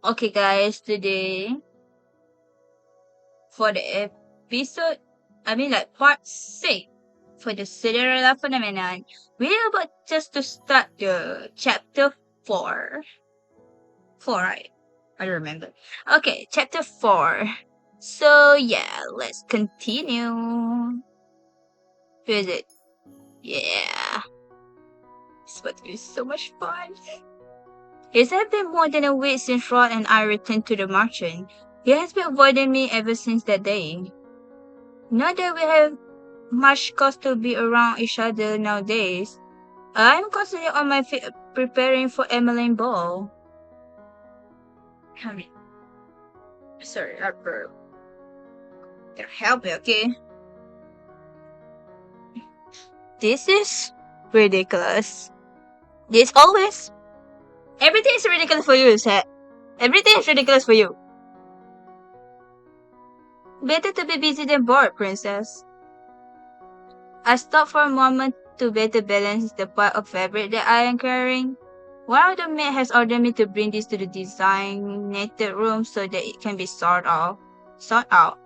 Okay, guys, today for the episode, part 6 for the Cinderella Phenomenon, we're about just to start the chapter 4. 4, right? I don't remember. Okay, chapter 4. So, yeah, let's continue. Where is it? Yeah, it's about to be so much fun. It's been more than a week since Rod and I returned to the marching. He has been avoiding me ever since that day. Not that we have much cause to be around each other nowadays. I'm constantly on my feet preparing for Emmeline Ball. I mean, sorry, I burped. Help me, okay? This is ridiculous. This always. Everything is ridiculous for you, Seth. Everything is ridiculous for you. Better to be busy than bored, princess. I stopped for a moment to better balance the pile of fabric that I am carrying. One of the maid has ordered me to bring this to the designated room so that it can be Sort out.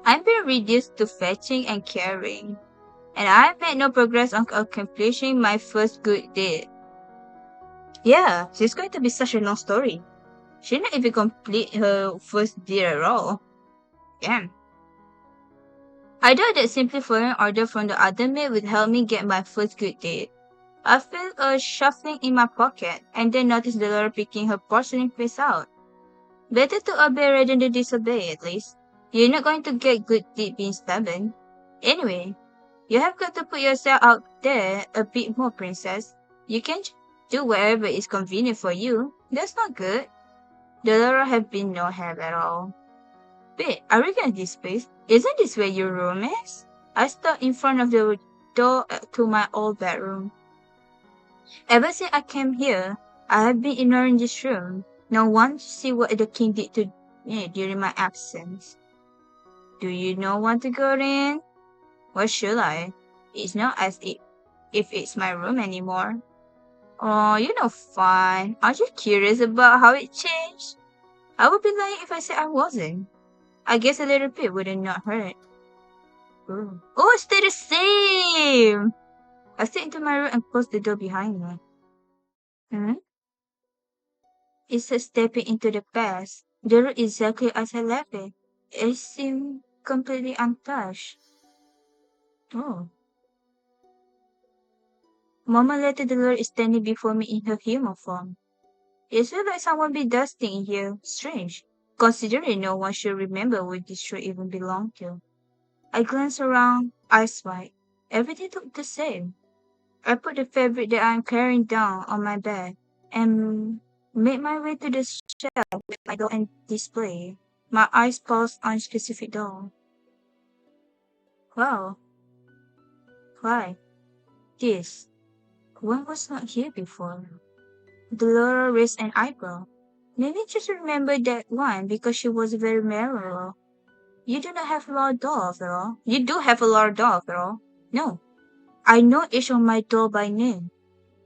I'm being reduced to fetching and carrying, and I've made no progress on accomplishing my first good deed. Yeah, she's going to be such a long story. She didn't even complete her first deed at all. Damn. I thought that simply following order from the other maid would help me get my first good deed. I felt a shuffling in my pocket, and then noticed Delora picking her porcelain face out. Better to obey rather than disobey, at least. You're not going to get good deed being stubborn. Anyway, you have got to put yourself out there a bit more, princess. You can't do whatever is convenient for you. That's not good. Delora had been no help at all. Wait, are we going this place? Isn't this where your room is? I stopped in front of the door to my old bedroom. Ever since I came here, I have been ignoring this room. No one to see what the king did to me during my absence. Do you not want to go in? Why should I? It's not as if it's my room anymore. Oh, you're no fun. Aren't you curious about how it changed? I would be lying if I said I wasn't. I guess a little bit wouldn't not hurt. Ooh. Oh, it's still the same! I stepped into my room and closed the door behind me. Hmm? It's a stepping into the past. The room exactly as I left it. It seemed completely untouched. Oh. Mama later the Lord is standing before me in her human form. It feels like someone be dusting in here. Strange, considering no one should remember where this should even belong to. I glanced around, eyes wide. Everything looked the same. I put the fabric that I'm carrying down on my bed and made my way to the shelf with my doll and display. My eyes paused on a specific doll. Wow, why? This. One was not here before. Delora raised an eyebrow. Maybe just remember that one because she was very memorable. You do not have a lot of doll after all. You do have a lot of doll after all. No, I know each of my doll by name.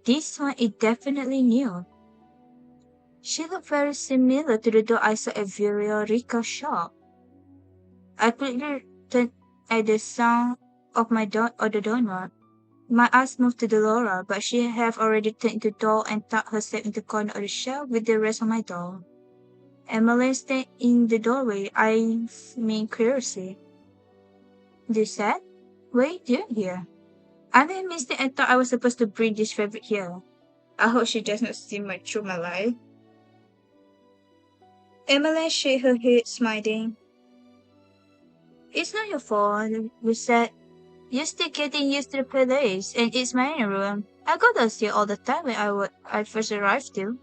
This one is definitely new. She looked very similar to the doll I saw at Rica shop. I quickly turned at the sound of the doorknob. My eyes moved to Delora, but she had already turned into doll and tucked herself in the corner of the shelf with the rest of my doll. Emily stayed in the doorway, eyeing me curiously. Seth? What are you doing here? I made a mistake and thought I was supposed to bring this fabric here. I hope she does not see my through my life. Emily shook her head, smiling. It's not your fault, we said. You're still getting used to the place, and it's my room. I got us here all the time when I first arrived too.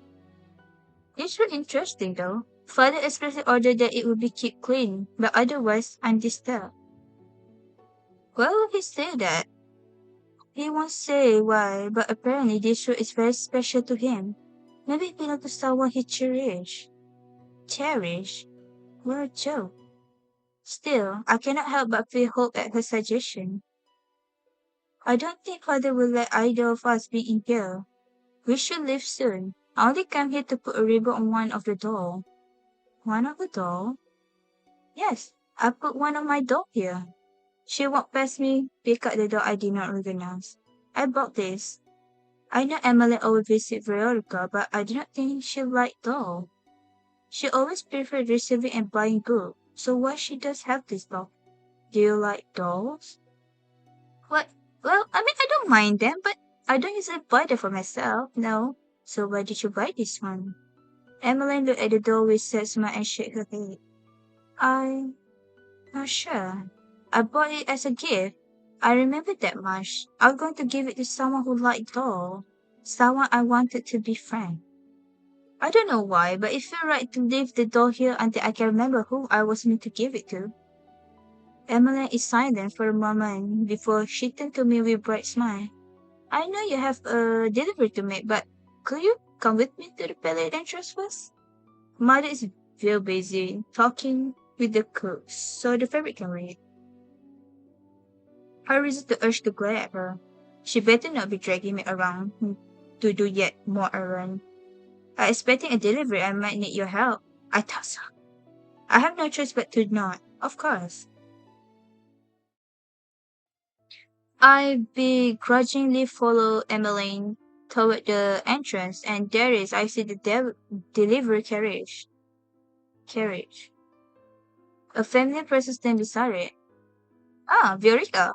It's really interesting though. Father expressly ordered that it would be kept clean, but otherwise undisturbed. Why would he say that? He won't say why, but apparently this room is very special to him. Maybe it belonged to someone he cherished. Cherish? What a joke. Still, I cannot help but feel hope at her suggestion. I don't think Father will let either of us be in here. We should leave soon. I only came here to put a ribbon on one of the doll. One of the doll? Yes, I put one on my doll here. She walked past me, picked up the doll I did not recognize. I bought this. I know Emily always visits Veronica, but I do not think she liked doll. She always preferred receiving and buying books, so why she does have this doll? Do you like dolls? What? Well, I don't mind them, but I don't usually buy them for myself, no. So why did you buy this one? Emmeline looked at the doll with sad smile and shook her head. I'm not sure. I bought it as a gift. I remember that much. I was going to give it to someone who liked doll. Someone I wanted to befriend. I don't know why, but it felt right to leave the doll here until I can remember who I was meant to give it to. Emmeline is silent for a moment before she turned to me with a bright smile. I know you have a delivery to make, but could you come with me to the pallet entrance first? Mother is real busy talking with the cooks, so the fabric can wait. I resist the urge to glare at her. She better not be dragging me around to do yet more errand. I'm expecting a delivery. I might need your help. I thought so. I have no choice but to nod. Of course. I begrudgingly follow Emmeline toward the entrance, and there is I see the delivery carriage. A familiar person standing beside it. Ah, Viorica.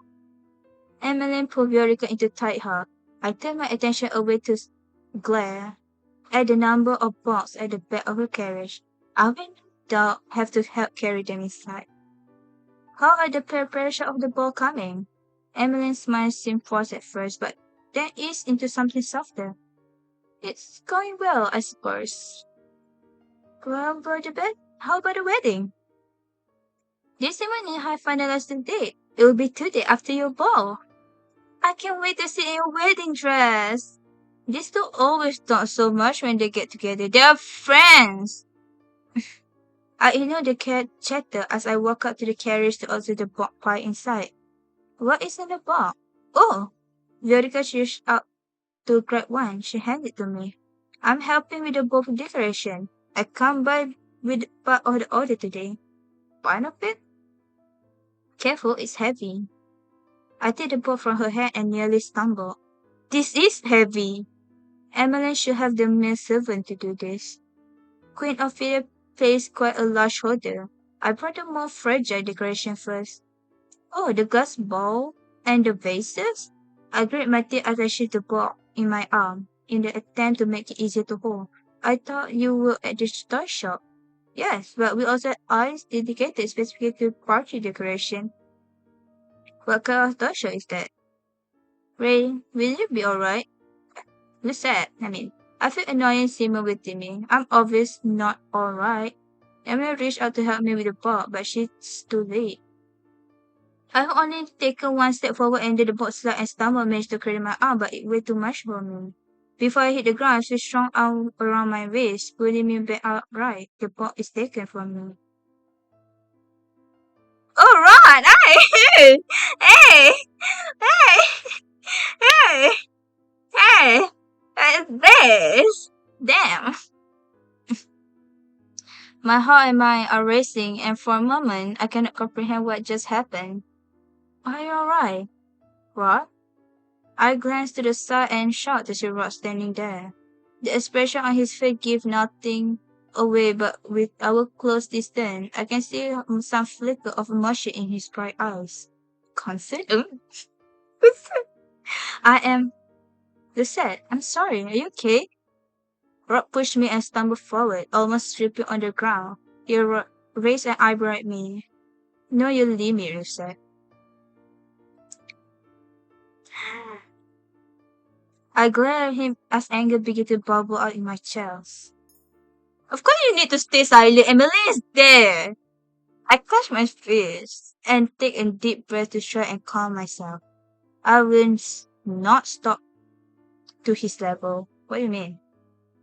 Emmeline pulled Viorica into tight hug. I turned my attention away to glare at the number of boxes at the back of her carriage. I will have to help carry them inside. How are the preparation of the ball coming? Emmeline's smile seemed forced at first, but then eased into something softer. It's going well, I suppose. How about the wedding? This evening I finalized the date. It will be 2 days after your ball. I can't wait to see you in your wedding dress. These two always talk so much when they get together. They are friends. I ignored the cat chatter as I walked up to the carriage to order the box pie inside. What is in the box? Oh! Viorica reached out to grab one. She handed it to me. I'm helping with the bowl decoration. I come by with part of the order today. Part of it? Careful, it's heavy. I took the bowl from her hand and nearly stumbled. This is heavy. Emmeline should have the male servant to do this. Queen Ophelia placed quite a large order. I brought the more fragile decoration first. Oh, the glass bowl and the vases? I grit my teeth as I shift the bowl in my arm, in the attempt to make it easier to hold. I thought you were at the toy shop. Yes, but we also had eyes dedicated specifically to party decoration. What kind of toy shop is that? Ray, will you be alright? You said, I feel annoying simmer within me. I'm obviously not alright. Emily reached out to help me with the ball, but she's too late. I've only taken one step forward and did the boat slide and stumbled managed to cradle my arm, but it way too much for me. Before I hit the ground, she strung out around my waist, pulling me back upright. The boat is taken from me. Oh, Ron! Hey! Hey! Hey! Hey! Hey! This! Damn! My heart and mind are racing, and for a moment, I cannot comprehend what just happened. Are you alright? What? I glanced to the side and shot to see Rod standing there. The expression on his face gave nothing away, but with our close distance, I can see some flicker of emotion in his bright eyes. Confident? I am. You said, I'm sorry, are you okay? Rod pushed me and stumbled forward, almost tripping on the ground. He raised an eyebrow at me. No, you leave me, you said. I glared at him as anger began to bubble out in my chest. Of course you need to stay silent. Emily is there. I clenched my fists and take a deep breath to try and calm myself. I will not stop to his level. What do you mean?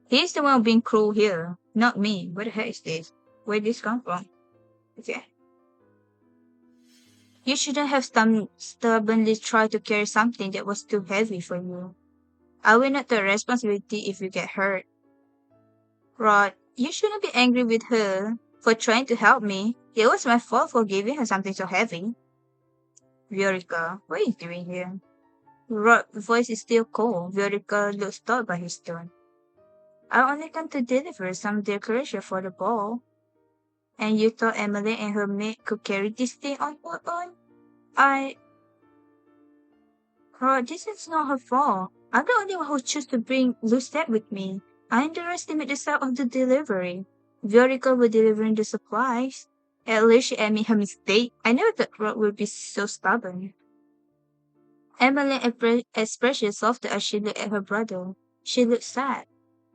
He's the one being cruel here, not me. What the heck is this? Where did this come from? Okay. You shouldn't have stubbornly tried to carry something that was too heavy for you. I will not take responsibility if you get hurt. Rod, you shouldn't be angry with her for trying to help me. It was my fault for giving her something so heavy. Viorica, what are you doing here? Rod's voice is still cold. Viorica looks startled by his tone. I only come to deliver some decoration for the ball. And you thought Emily and her maid could carry this thing on her own? I... Rod, this is not her fault. I'm the only one who chose to bring Lucette with me. I underestimated the size of the delivery. Viorica was delivering the supplies. At least she admitted her mistake. I never thought Rod would be so stubborn. Emily's expression softened as she looked at her brother. She looked sad.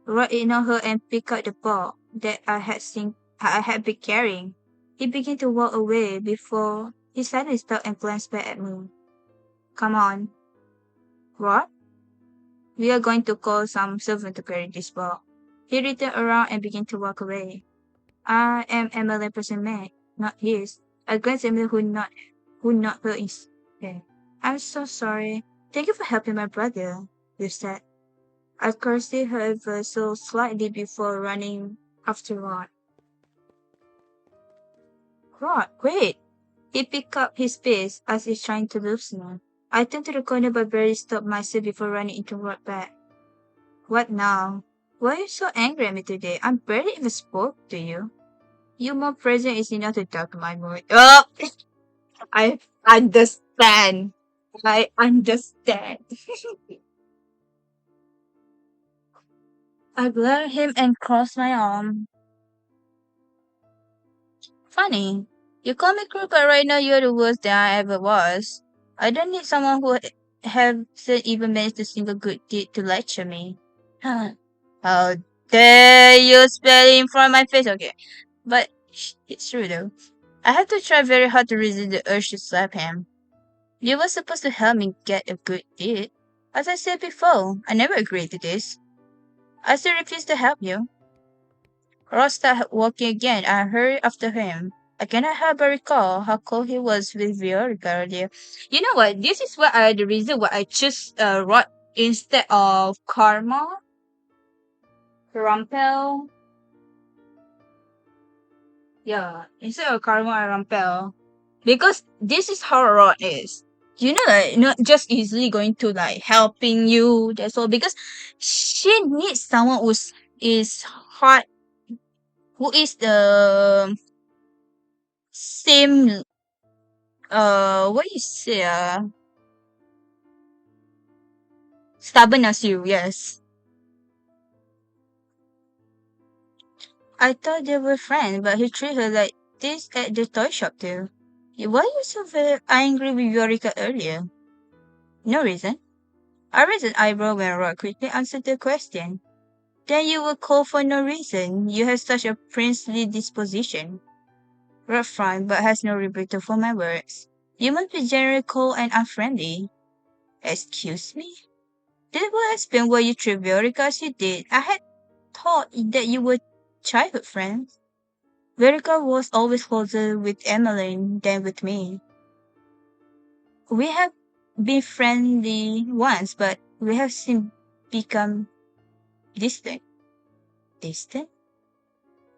Rod ignored her and picked up the ball that I had been carrying. He began to walk away before he suddenly stopped and glanced back at me. Come on. Rod? We are going to call some servant to carry this ball. He returned around and began to walk away. I am Emily's present man, not his. I glanced at Emily who nodded her instead. I'm so sorry. Thank you for helping my brother, you said. I curtsied her ever so slightly before running after Rod. Rod, wait! He picked up his pace as if trying to loosen her. I turned to the corner but barely stopped myself before running into Rod back. What now? Why are you so angry at me today? I barely even spoke to you. Your more present is enough to darken my mood. Oh! I understand. I understand. I glared at him and crossed my arm. Funny. You call me cruel, but right now you're the worst that I ever was. I don't need someone who hasn't even managed a single good deed to lecture me. How dare you spell it in front of my face? Okay. But it's true though. I had to try very hard to resist the urge to slap him. You were supposed to help me get a good deed. As I said before, I never agreed to this. I still refuse to help you. Ross started walking again. I hurried after him. I cannot help but recall how cold he was with Viorica earlier. You know what? This is the reason why I choose Rod instead of Karma, Rumpel. Yeah, instead of Karma and Rumpel. Because this is how Rod is. You know, like, not just easily going to like helping you. That's all. Because she needs someone is hard, who is the same what you say stubborn as you. Yes, I thought they were friends, but he treated her like this at the toy shop too. Why are you so very angry with Yorika earlier? No reason. I raised an eyebrow when Roy quickly answered the question. Then you were cold for no reason. You have such a princely disposition. Rod frowned but has no rebuttal for my words. You must be generally cold and unfriendly. Excuse me? That will explain why you treat Viorica as you did. I had thought that you were childhood friends. Viorica was always closer with Emmeline than with me. We have been friendly once, but we have since become distant. Distant?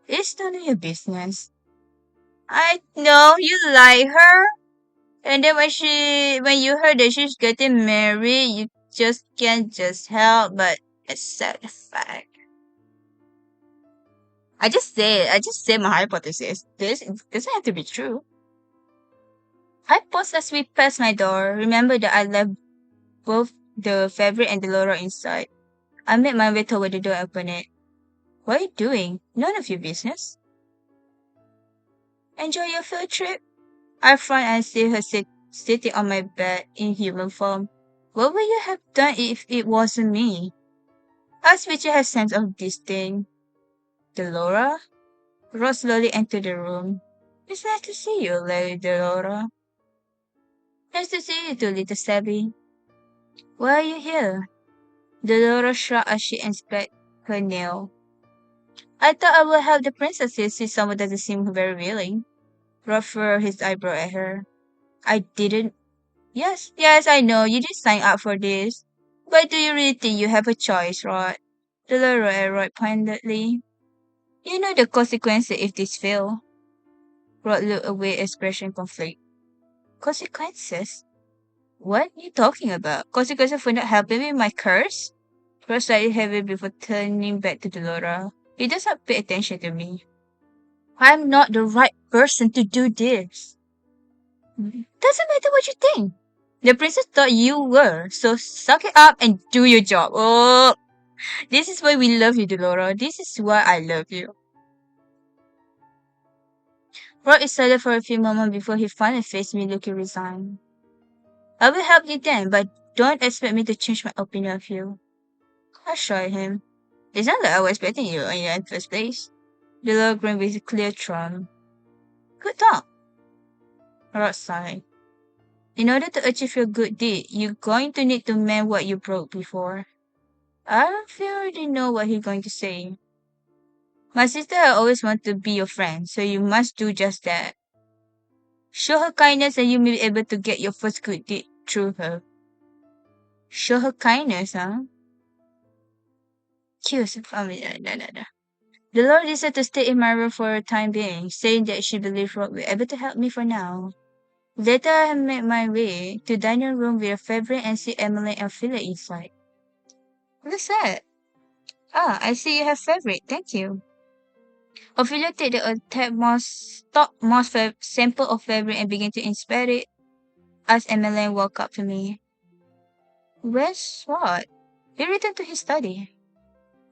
It's none of your business. I know you like her. And then when you heard that she's getting married, you just can't just help but accept the fact. I just said my hypothesis. This doesn't have to be true. I paused as we passed my door. Remember that I left both the fabric and the Laura inside. I made my way toward the door and opened it. What are you doing? None of your business. Enjoy your field trip? I frowned and see her sitting on my bed in human form. What would you have done if it wasn't me? As Richard had sense of disdain. Delora? Rose slowly entered the room. It's nice to see you, Lady Delora. Nice to see you too, little Sabby. Why are you here? Delora shrugged as she inspected her nail. I thought I would help the princesses since someone doesn't seem very willing. Rod furrowed his eyebrow at her. I didn't. Yes, I know. You did sign up for this. But do you really think you have a choice, Rod? Delora asked Rod pointedly. You know the consequences if this fail. Rod looked away, expression conflict. Consequences? What are you talking about? Consequences for not helping me with my curse? Rod slightly heavy before turning back to Delora. He does not pay attention to me. I'm not the right person to do this. Doesn't matter what you think. The princess thought you were, so suck it up and do your job. Oh, this is why we love you, Delora. This is why I love you. Rod is silent for a few moments before he finally faced me looking resigned. I will help you then, but don't expect me to change my opinion of you. I assured him. It's not like I was expecting you in the first place. Delora grinned with a clear charm. Good talk. Rod sighed. In order to achieve your good deed, you're going to need to mend what you broke before. I feel I already know what he's going to say. My sister always wanted to be your friend, so you must do just that. Show her kindness and you may be able to get your first good deed through her. Show her kindness, huh? Cues family. The Lord decided to stay in my room for a time being, saying that she believed Rob will be able to help me for now. Later, I made my way to dining room with a favorite and see Emily and Philip inside. What's that? Ah, I see you have favorite. Thank you. Ophelia take the top most sample of fabric and began to inspect it as Emmeline walked up to me. Where's what? He returned to his study.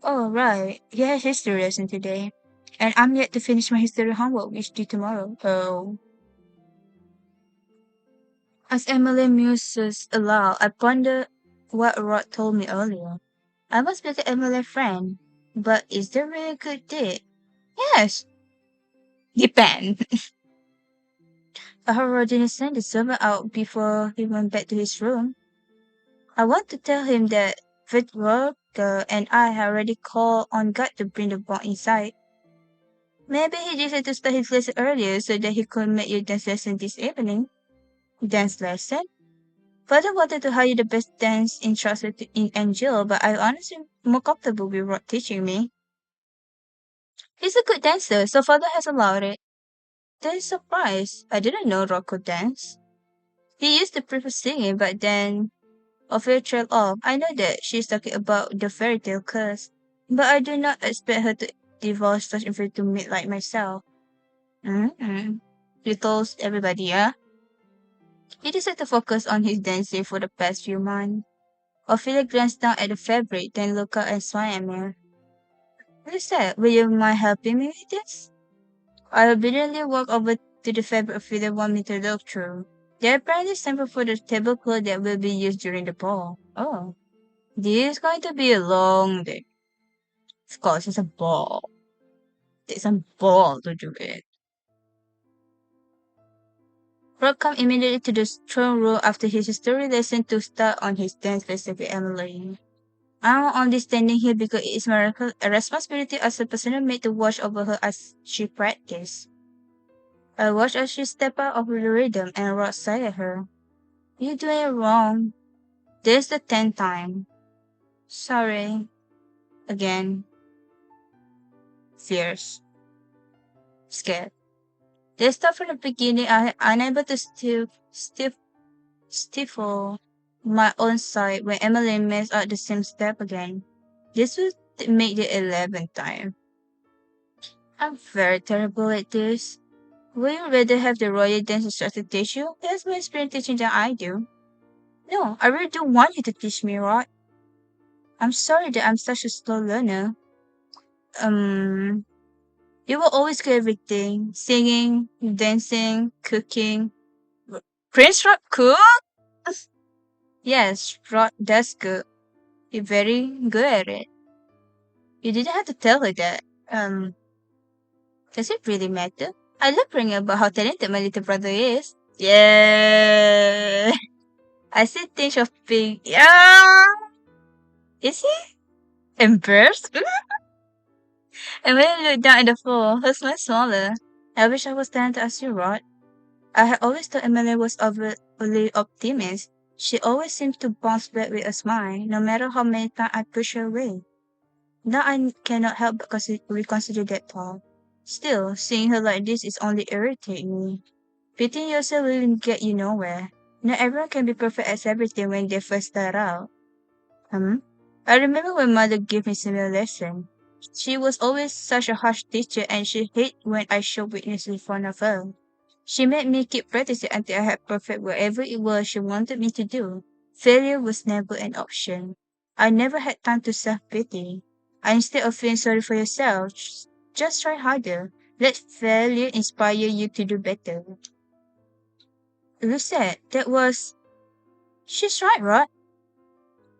Oh, right. He has history lesson today. And I'm yet to finish my history homework, which due tomorrow. Oh. As Emmeline muses aloud, I ponder what Rod told me earlier. I must make Emmeline friend. But is there really a good date? Yes. Depend. However, didn't send the servant out before he went back to his room. I want to tell him that Vidworka and I had already called on God to bring the bond inside. Maybe he decided to start his lesson earlier so that he could make your dance lesson this evening. Dance lesson? Father wanted to hire the best dance instructor in Angel, but I honestly more comfortable with Rod teaching me. He's a good dancer, so father has allowed it. Then surprised. I didn't know Rod could dance. He used to prefer singing, but then Ophelia trailed off. I know that she's talking about the fairy tale curse, but I do not expect her to divulge such information to me like myself. Mm-hmm. He told everybody, yeah? He decided to focus on his dancing for the past few months. Ophelia glanced down at the fabric, then looked up and smiled at me. What is that? Will you mind helping me with this? I obediently walked over to the fabric Ophelia wanted me to look through. They're apparently sample for the tablecloth that will be used during the ball. Oh. This is going to be a long day. Of course, it's a ball. It's a ball to do it. Rob came immediately to the throne room after his history lesson to start on his dance lesson with Emily. I'm only standing here because it is my responsibility as a personal maid to watch over her as she practices. I watched as she stepped out of the rhythm and Rob sighed at her. You're doing it wrong. This is the 10th time. Sorry. Again. Fierce. Scared. They start from the beginning. I unable to stifle my own sigh when Emily messed up the same step again. This would make the 11th time. I'm very terrible at this. Would you rather have the royal dance instructor teach you? He has more experience teaching than I do. No, I really don't want you to teach me, Rod. I'm sorry that I'm such a slow learner. You will always do everything. Singing, dancing, cooking. Prince Rod cook? Yes, Rod does good. You're very good at it. You didn't have to tell her that. Does it really matter? I love bringing about how talented my little brother is. Yeah. I still think of being. Yeah. Is he embarrassed? And when I look down at the floor, her smile smaller. I wish I was talented as you, Rod. I had always thought Emily was overly optimistic. She always seemed to bounce back with a smile, no matter how many times I push her away. Now I cannot help but reconsider that thought. Still, seeing her like this is only irritating me. Pitying yourself will get you nowhere. Not everyone can be perfect at everything when they first start out. Hmm? I remember when mother gave me similar lesson. She was always such a harsh teacher and she hated when I showed weakness in front of her. She made me keep practicing until I had perfect whatever it was she wanted me to do. Failure was never an option. I never had time to self-pity. Instead of feeling sorry for yourself, just try harder. Let failure inspire you to do better. Lucette, that was... She's right?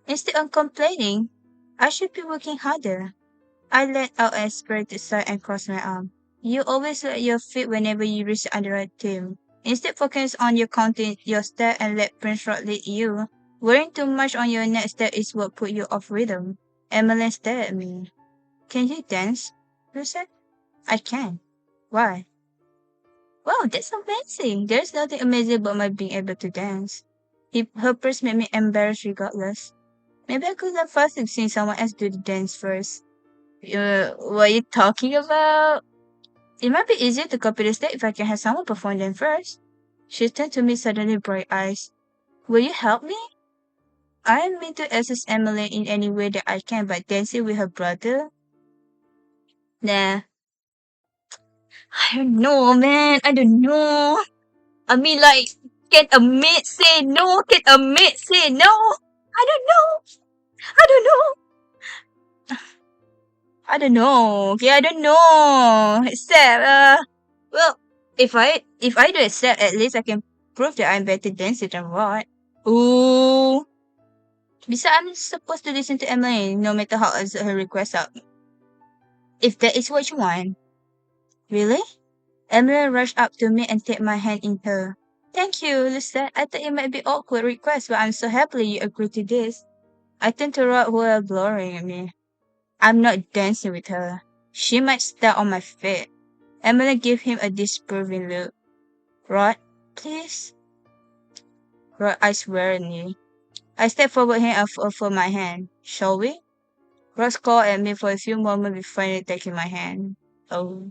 Instead of complaining, I should be working harder. I let out a spirited sigh and crossed my arm. You always let your feet whenever you reach the underwrite team. Instead focus on your counting your step and let Prince Rod lead you. Worrying too much on your next step is what put you off rhythm. Emily stared at me. Can you dance? You said. I can. Why? Wow, that's amazing. There's nothing amazing about my being able to dance. Her praise made me embarrassed regardless. Maybe I could have faster seeing someone else do the dance first. What are you talking about? It might be easier to copy the step if I can have someone perform them first. She turned to me suddenly bright eyes. Will you help me? I am meant to assist Emily in any way that I can, but dancing with her brother? Nah. I don't know, man. I don't know. I mean, like, can a mate say no? Can a mate say no? I don't know. I don't know. I don't know. Okay, I don't know. Except, well, if I do accept, at least I can prove that I'm better dancer than Rod. Ooh. Besides, I'm supposed to listen to Emily no matter how absurd her requests are. If that is what you want. Really? Emily rushed up to me and take my hand in her. Thank you, Lucette. I thought it might be awkward request, but I'm so happy you agreed to this. I turned to Rod while glowering at me. I'm not dancing with her. She might step on my feet. Emily gave him a disapproving look. Rod, please? Rod eyes warningly. I stepped forward and offered my hand. Shall we? Rod scowled at me for a few moments before finally taking my hand. Oh.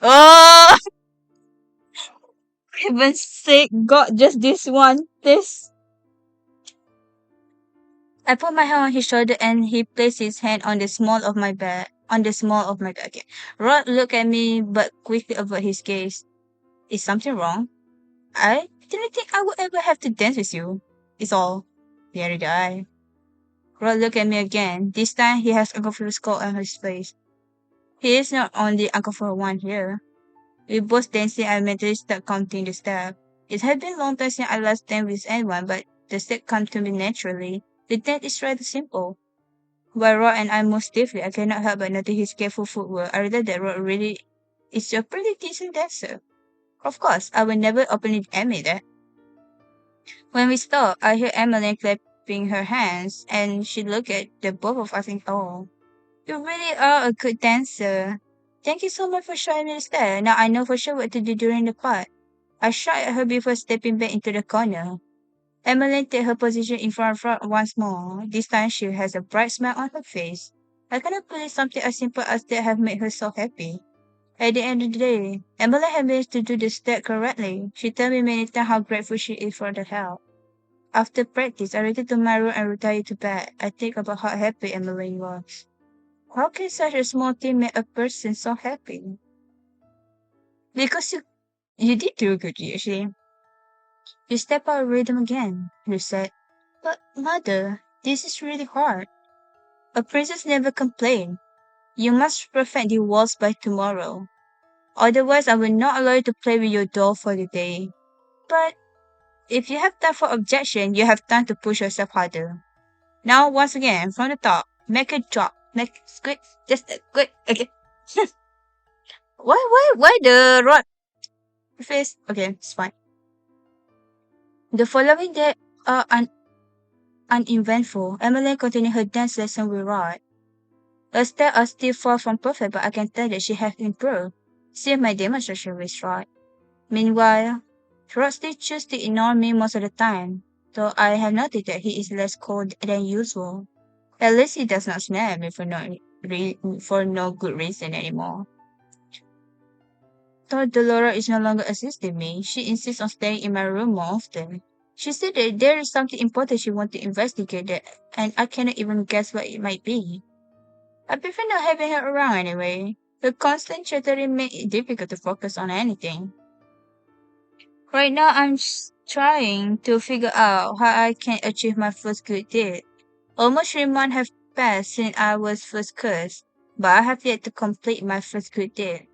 Oh! Heaven's sake, God, just this one. This. I put my hand on his shoulder and he placed his hand on the small of my back. Okay. Rod looked at me but quickly averted his gaze. Is something wrong? I didn't think I would ever have to dance with you. It's all. Neither did I. Rod looked at me again. This time he has uncomfortable skull on his face. He is not only uncomfortable one here. We both dancing and mentally start counting the step. It had been a long time since I last danced with anyone, but the step come to me naturally. The dance is rather simple. While Rod and I move stiffly, I cannot help but notice his careful footwork. I realized that Rod really is a pretty decent dancer. Of course, I will never openly admit that. When we stop, I hear Emily clapping her hands, and she looked at the both of us and oh, you really are a good dancer. Thank you so much for showing me the step. Now I know for sure what to do during the part. I shot at her before stepping back into the corner. Emily took her position in front of Rod once more. This time she has a bright smile on her face. I cannot believe something as simple as that have made her so happy. At the end of the day, Emily had managed to do the step correctly. She told me many times how grateful she is for the help. After practice, I returned to my room and retired to bed. I think about how happy Emily was. How can such a small thing make a person so happy? Because you did do good, usually. You step out of rhythm again, you said. But, mother, this is really hard. A princess never complained. You must perfect the waltz by tomorrow. Otherwise, I will not allow you to play with your doll for the day. But, if you have time for objection, you have time to push yourself harder. Now, once again, from the top, make a drop. Make squid, just a quick, okay. Why the rod face? Okay, it's fine. The following day are uneventful. Emily continued her dance lesson with Rod. Her steps are still far from perfect, but I can tell that she has improved. See my demonstration with Rod. Meanwhile, Rod still chooses to ignore me most of the time, though I have noticed that he is less cold than usual. At least he does not snap at me for for no good reason anymore. Thought Delora is no longer assisting me. She insists on staying in my room more often. She said that there is something important she wants to investigate that, and I cannot even guess what it might be. I prefer not having her around anyway. The constant chattering makes it difficult to focus on anything. Right now, I'm trying to figure out how I can achieve my first good deed. Almost 3 months have passed since I was first cursed, but I have yet to complete my first good deed.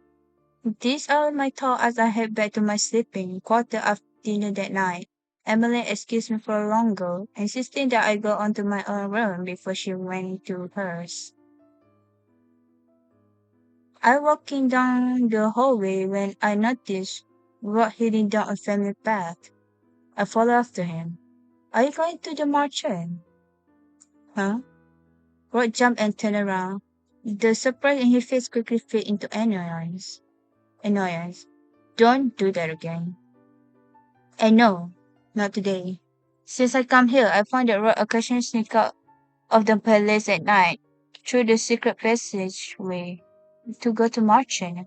These are my thoughts as I head back to my sleeping quarter after dinner that night. Emily excused me for longer, insisting that I go on to my own room before she went into hers. I walking down the hallway when I noticed Rod heading down a family path. I followed after him. Are you going to the marching? Huh? Rod jumped and turned around. The surprise in his face quickly faded into annoyance. Annoyance. Don't do that again. And no, not today. Since I come here, I found that Rod occasionally sneak out of the palace at night through the secret passageway to go to marching.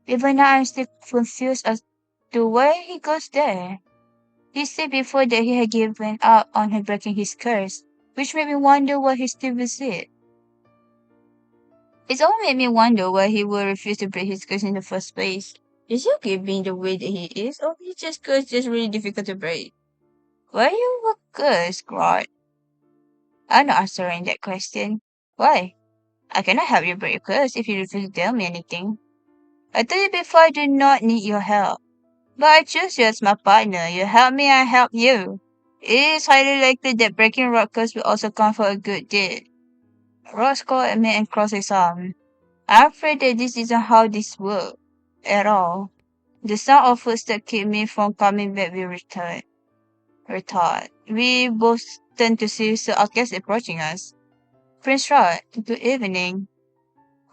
Even now, I'm still confused as to why he goes there. He said before that he had given up on him breaking his curse, which made me wonder why he still visits. It's all made me wonder why he would refuse to break his curse in the first place. Is he okay being the way that he is, or is just curse just really difficult to break? Why you a curse, God? I'm not answering that question. Why? I cannot help you break your curse if you refuse to tell me anything. I told you before I do not need your help. But I choose you as my partner. You help me, I help you. It is highly likely that breaking rock curse will also come for a good deed. Ross called at me and crossed his arm. I'm afraid that this isn't how this works. At all. The sound of footsteps kept me from coming back with retard. We both turned to see Sir Arcas approaching us. Prince Rod, good evening.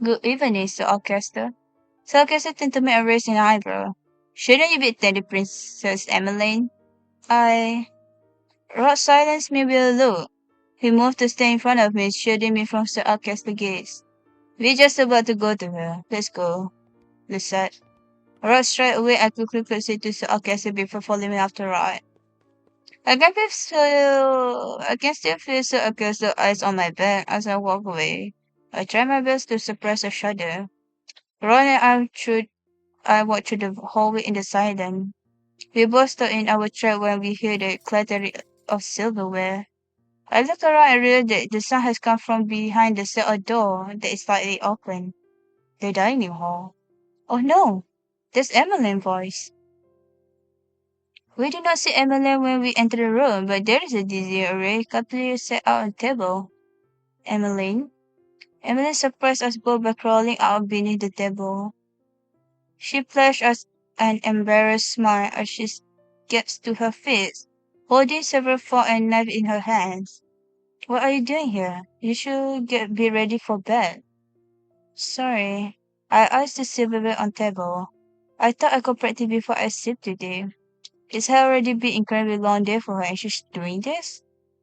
Good evening, Sir Orchestra. Sir Orchestra turned to me and raised an eyebrow. Shouldn't you be tending Princess Emmeline? Rod silenced me with a look. He moved to stay in front of me, shielding me from Sir Orchestra's gaze. We're just about to go to her. Let's go, Liz said. Rod straight away and quickly proceeded to Sir Orchestra before following after Rod. I can still feel Sir Orchestra's eyes on my back as I walk away. I try my best to suppress a shudder. Ron and I walked through the hallway in the silence. We both stopped in our track when we heard the clattering of silverware. I looked around and realized that the sound has come from behind the cellar door that is slightly open. The dining hall. Oh no! That's Emmeline's voice. We did not see Emmeline when we entered the room, but there is a dizzy array cutlery set out on the table. Emmeline? Emmeline surprised us both by crawling out beneath the table. She flashed us an embarrassed smile as she gets to her feet, holding several forks and knives in her hands. What are you doing here? You should be ready for bed. Sorry. I iced the silverware on table. I thought I could practice before I sleep today. It's already been incredibly long day for her and she's doing this?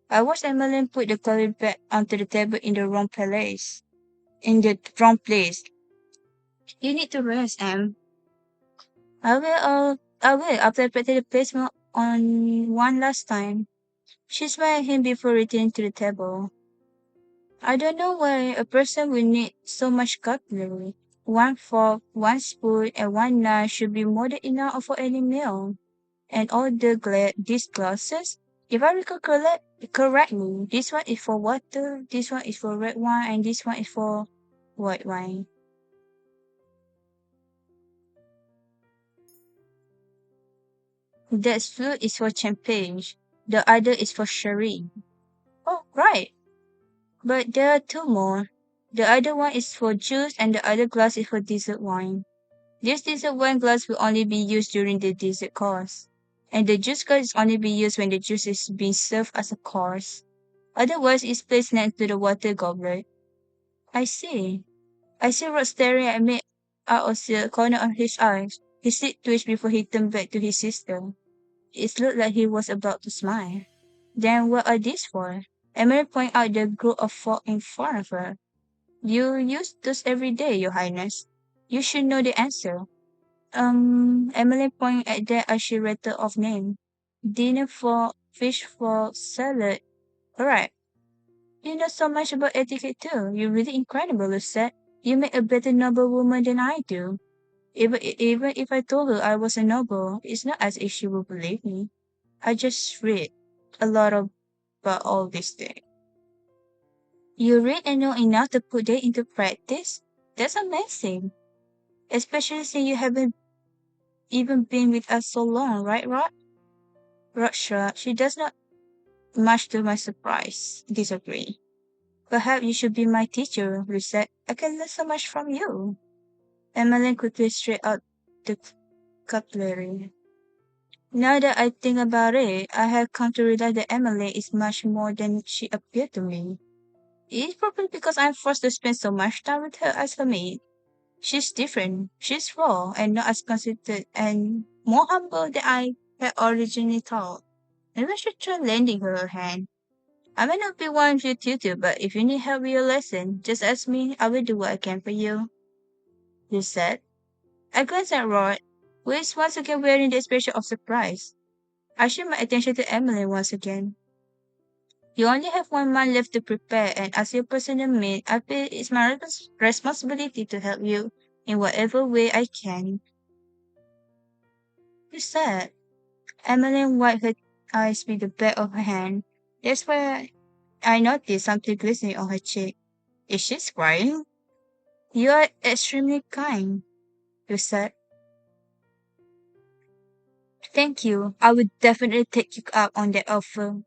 I watched Emmeline put the cutlery back onto the table in the wrong place. In the wrong place. You need to rest, Em. I will after I practice the placement on one last time. She smiled at him before returning to the table. I don't know why a person would need so much cutlery. One fork, one spoon, and one knife should be more than enough for any meal. And all these glasses, if I recall correctly, this one is for water, this one is for red wine, and this one is for white wine. That flute is for champagne. The other is for sherry. Oh, right. But there are two more. The other one is for juice and the other glass is for dessert wine. This dessert wine glass will only be used during the dessert course. And the juice glass is only be used when the juice is being served as a course. Otherwise, it's placed next to the water goblet. I see. I see Rod staring at me out of the corner of his eyes. His lip twitched before he turned back to his sister. It looked like he was about to smile. Then what are these for? Emily pointed out the group of folk in front of her. You use those every day, Your Highness. You should know the answer. Emily pointed at that as she read the off name. Dinner for fish for salad. Alright. You know so much about etiquette too. You're really incredible, Lucette. You make a better noble woman than I do. Even if I told her I was a noble, it's not as if she would believe me. I just read a lot about all these things. You read and know enough to put it into practice? That's amazing. Especially since you haven't even been with us so long, right, Rod? Rod shrugged. She does not, much to my surprise, disagree. Perhaps you should be my teacher, Lucette. I can learn so much from you. Emmeline quickly straight out the cutlery. Now that I think about it, I have come to realize that Emily is much more than she appeared to me. It's probably because I'm forced to spend so much time with her as her maid. She's different. She's raw and not as considerate and more humble than I had originally thought. Maybe I should try lending her a hand. I may not be one of your tutor, but if you need help with your lesson, just ask me. I will do what I can for you. You said. I glanced at Rod, who is once again wearing the expression of surprise. I shift my attention to Emily once again. You only have 1 month left to prepare, and as your personal maid, I feel it's my responsibility to help you in whatever way I can. You said. Emily wiped her eyes with the back of her hand. That's why I noticed something glistening on her cheek. Is she crying? You are extremely kind, you said. Thank you. I would definitely take you up on that offer.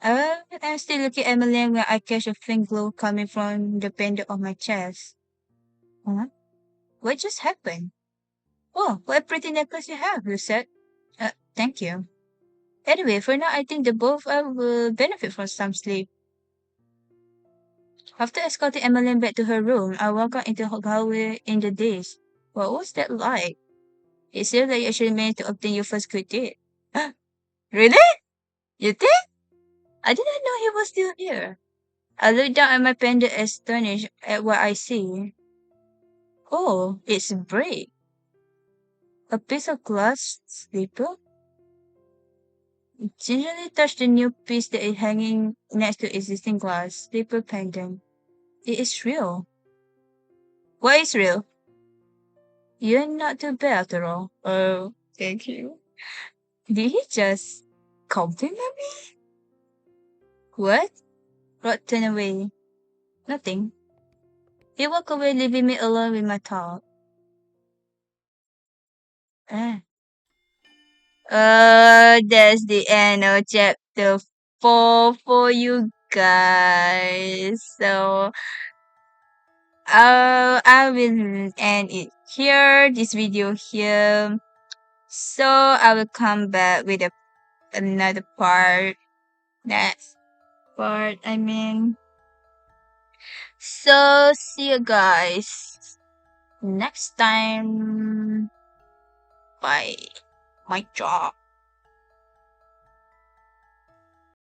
I'm still looking at Emily when I catch a faint glow coming from the band of my chest. Huh? What just happened? Oh, what a pretty necklace you have, you said. Thank you. Anyway, for now, I think the both of us will benefit from some sleep. After escorting Emmeline back to her room, I walked out into her hallway in the daze. What was that like? It seems like you actually managed to obtain your first good date. Really? You did? I didn't know he was still here. I looked down at my pendant, astonished at what I see. Oh, it's bright. A piece of glass slipper? Gingerly touched the new piece that is hanging next to existing glass slipper pendant. It is real. What is real? You're not too bad after all. Oh, thank you. Did he just compliment me? What? Rod turned away. Nothing. He walked away, leaving me alone with my thought. Ah. That's the end of chapter 4 for you guys. So, I will end it here, this video here. So, I will come back with another part. Next part, I mean. So, see you guys next time. Bye. My job.